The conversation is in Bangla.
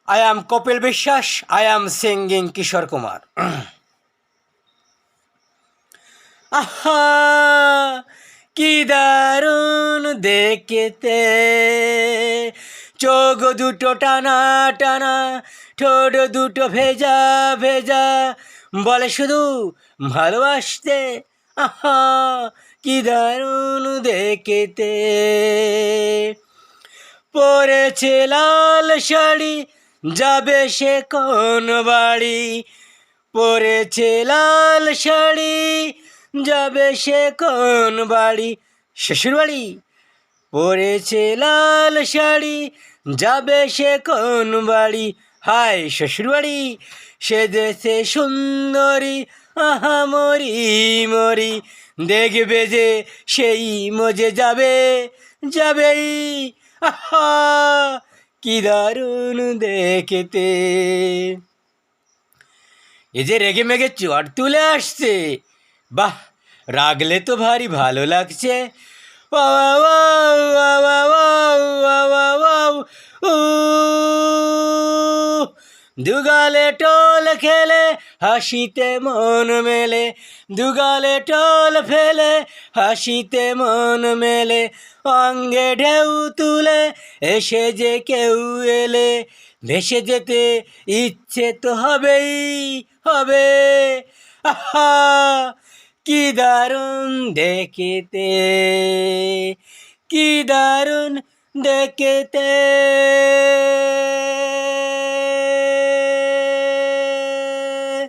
I am Kopil Bishwas. I am singing Kishore Kumar. আহা কি দারুণ দেখতে, চোখ দুটো টানা টানা, ঠোঁট দুটো ভেজা ভেজা, বলে শুধু ভালোবাসতে। আহা কি দারুণ দেখতে, পরেছে লাল শাড়ি, যাবে সে কোন বাড়ি, পরেছে লাল শাড়ি, যাবে সে কোন বাড়ি, শ্বশুর বাড়ি। পরেছে লাল শাড়ি, যাবে সে কোন বাড়ি, হায় শ্বশুর বাড়ি। সেজেছে সুন্দরী, আহা মরি মরি, দেখবে যে সেই মজে যাবে যাবেই। আহা কি দারুণ দেখতে। এই যে রেগে মেগে চট তুলে আসছে, বাহ, রাগলে তো ভারী ভালো লাগছে। দুগালে টোল খেলে হাসিতে মন মেলে, দুগালে টোল ফেলে হাসিতে মন মেলে, অঙ্গে ঢেউ তুলে এসে যে কেউ এলে, ভেসে যেতে ইচ্ছে তো হবেই হবে। আহা কি দারুণ দেখতে, কি দারুণ দেখতে।